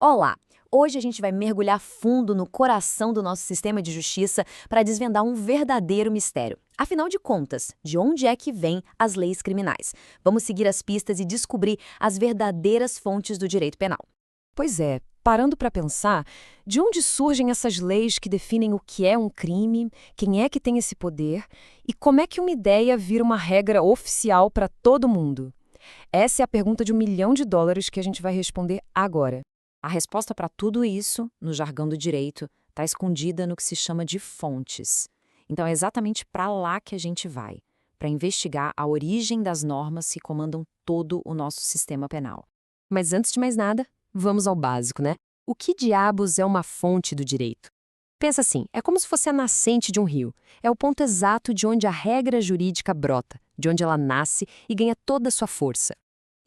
Olá! Hoje a gente vai mergulhar fundo no coração do nosso sistema de justiça para desvendar um verdadeiro mistério. Afinal de contas, de onde é que vêm as leis criminais? Vamos seguir as pistas e descobrir as verdadeiras fontes do direito penal. Pois é, parando para pensar, de onde surgem essas leis que definem o que é um crime, quem é que tem esse poder e como é que uma ideia vira uma regra oficial para todo mundo? Essa é a pergunta de US$ 1 milhão que a gente vai responder agora. A resposta para tudo isso, no jargão do direito, está escondida no que se chama de fontes. Então é exatamente para lá que a gente vai, para investigar a origem das normas que comandam todo o nosso sistema penal. Mas antes de mais nada, vamos ao básico, né? O que diabos é uma fonte do direito? Pensa assim, é como se fosse a nascente de um rio. É o ponto exato de onde a regra jurídica brota, de onde ela nasce e ganha toda a sua força.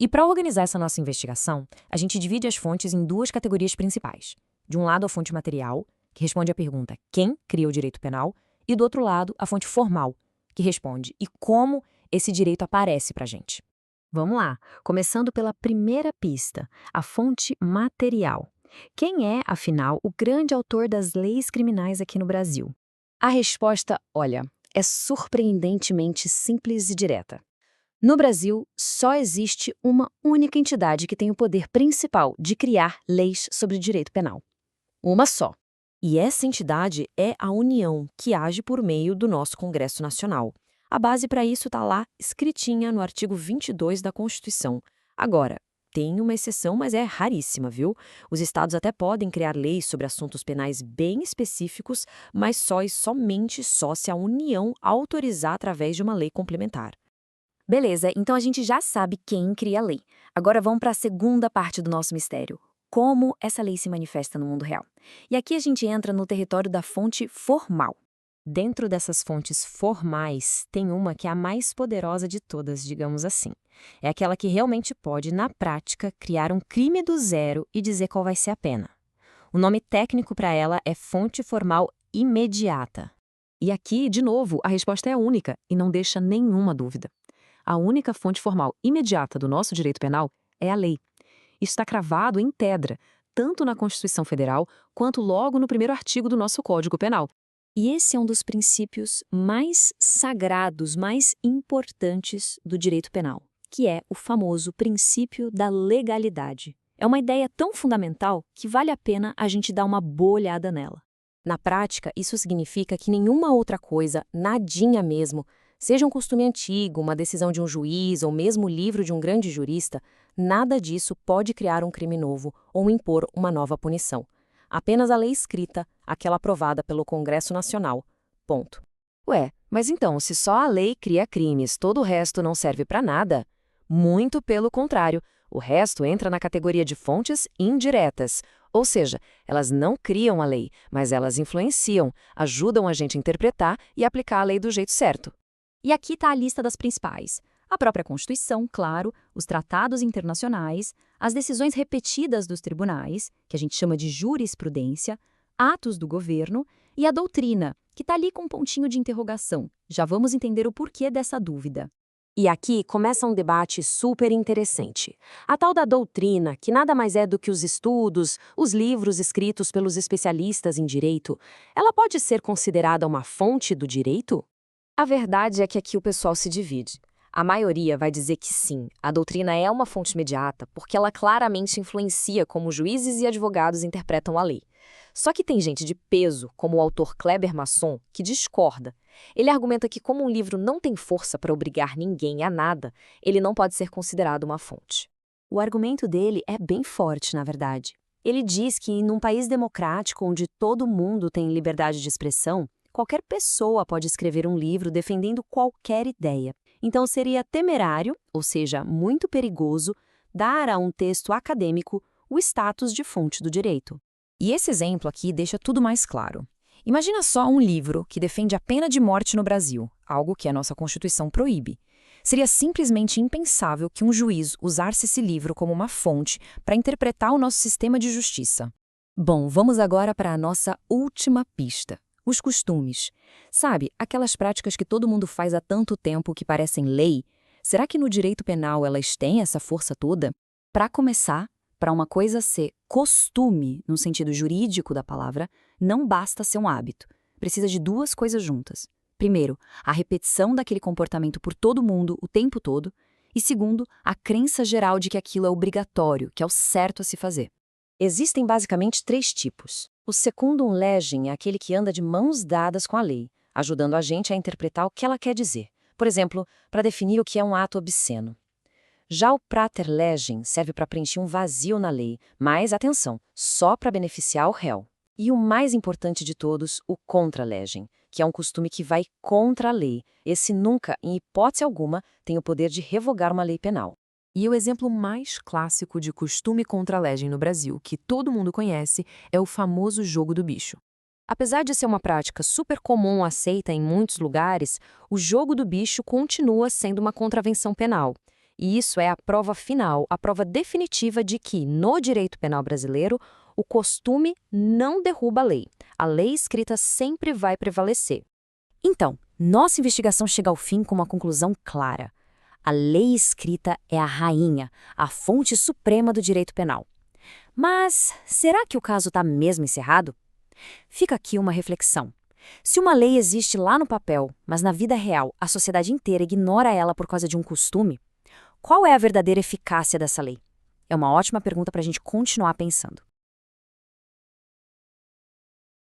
E para organizar essa nossa investigação, a gente divide as fontes em duas categorias principais. De um lado, a fonte material, que responde à pergunta quem cria o direito penal, e do outro lado, a fonte formal, que responde e como esse direito aparece para a gente. Vamos lá, começando pela primeira pista, a fonte material. Quem é, afinal, o grande autor das leis criminais aqui no Brasil? A resposta, olha, é surpreendentemente simples e direta. No Brasil, só existe uma única entidade que tem o poder principal de criar leis sobre direito penal. Uma só. E essa entidade é a União, que age por meio do nosso Congresso Nacional. A base para isso está lá, escritinha no artigo 22 da Constituição. Agora, tem uma exceção, mas é raríssima, viu? Os estados até podem criar leis sobre assuntos penais bem específicos, mas só e somente só se a União autorizar através de uma lei complementar. Beleza, então a gente já sabe quem cria a lei. Agora vamos para a segunda parte do nosso mistério. Como essa lei se manifesta no mundo real. E aqui a gente entra no território da fonte formal. Dentro dessas fontes formais, tem uma que é a mais poderosa de todas, digamos assim. É aquela que realmente pode, na prática, criar um crime do zero e dizer qual vai ser a pena. O nome técnico para ela é fonte formal imediata. E aqui, de novo, a resposta é única e não deixa nenhuma dúvida. A única fonte formal imediata do nosso direito penal é a lei. Isso está cravado em pedra, tanto na Constituição Federal quanto logo no primeiro artigo do nosso Código Penal. E esse é um dos princípios mais sagrados, mais importantes do direito penal, que é o famoso princípio da legalidade. É uma ideia tão fundamental que vale a pena a gente dar uma boa olhada nela. Na prática, isso significa que nenhuma outra coisa, nadinha mesmo, seja um costume antigo, uma decisão de um juiz ou mesmo o livro de um grande jurista, nada disso pode criar um crime novo ou impor uma nova punição. Apenas a lei escrita, aquela aprovada pelo Congresso Nacional. Ponto. Ué, mas então, se só a lei cria crimes, todo o resto não serve para nada? Muito pelo contrário, o resto entra na categoria de fontes indiretas. Ou seja, elas não criam a lei, mas elas influenciam, ajudam a gente a interpretar e aplicar a lei do jeito certo. E aqui está a lista das principais. A própria Constituição, claro, os tratados internacionais, as decisões repetidas dos tribunais, que a gente chama de jurisprudência, atos do governo e a doutrina, que está ali com um pontinho de interrogação. Já vamos entender o porquê dessa dúvida. E aqui começa um debate super interessante. A tal da doutrina, que nada mais é do que os estudos, os livros escritos pelos especialistas em direito, ela pode ser considerada uma fonte do direito? A verdade é que aqui o pessoal se divide. A maioria vai dizer que sim, a doutrina é uma fonte imediata, porque ela claramente influencia como juízes e advogados interpretam a lei. Só que tem gente de peso, como o autor Kleber Masson, que discorda. Ele argumenta que como um livro não tem força para obrigar ninguém a nada, ele não pode ser considerado uma fonte. O argumento dele é bem forte, na verdade. Ele diz que num país democrático onde todo mundo tem liberdade de expressão, qualquer pessoa pode escrever um livro defendendo qualquer ideia. Então seria temerário, ou seja, muito perigoso, dar a um texto acadêmico o status de fonte do direito. E esse exemplo aqui deixa tudo mais claro. Imagina só um livro que defende a pena de morte no Brasil, algo que a nossa Constituição proíbe. Seria simplesmente impensável que um juiz usasse esse livro como uma fonte para interpretar o nosso sistema de justiça. Bom, vamos agora para a nossa última pista. Os costumes. Sabe, aquelas práticas que todo mundo faz há tanto tempo que parecem lei, será que no direito penal elas têm essa força toda? Para começar, para uma coisa ser costume, no sentido jurídico da palavra, não basta ser um hábito. Precisa de duas coisas juntas. Primeiro, a repetição daquele comportamento por todo mundo o tempo todo. E segundo, a crença geral de que aquilo é obrigatório, que é o certo a se fazer. Existem basicamente 3 tipos. O secundum legem é aquele que anda de mãos dadas com a lei, ajudando a gente a interpretar o que ela quer dizer. Por exemplo, para definir o que é um ato obsceno. Já o prater legem serve para preencher um vazio na lei, mas, atenção, só para beneficiar o réu. E o mais importante de todos, o contra legem, que é um costume que vai contra a lei. Esse nunca, em hipótese alguma, tem o poder de revogar uma lei penal. E o exemplo mais clássico de costume contra a legem no Brasil, que todo mundo conhece, é o famoso jogo do bicho. Apesar de ser uma prática super comum aceita em muitos lugares, o jogo do bicho continua sendo uma contravenção penal. E isso é a prova final, a prova definitiva de que, no direito penal brasileiro, o costume não derruba a lei. A lei escrita sempre vai prevalecer. Então, nossa investigação chega ao fim com uma conclusão clara. A lei escrita é a rainha, a fonte suprema do direito penal. Mas será que o caso está mesmo encerrado? Fica aqui uma reflexão. Se uma lei existe lá no papel, mas na vida real a sociedade inteira ignora ela por causa de um costume, qual é a verdadeira eficácia dessa lei? É uma ótima pergunta para a gente continuar pensando.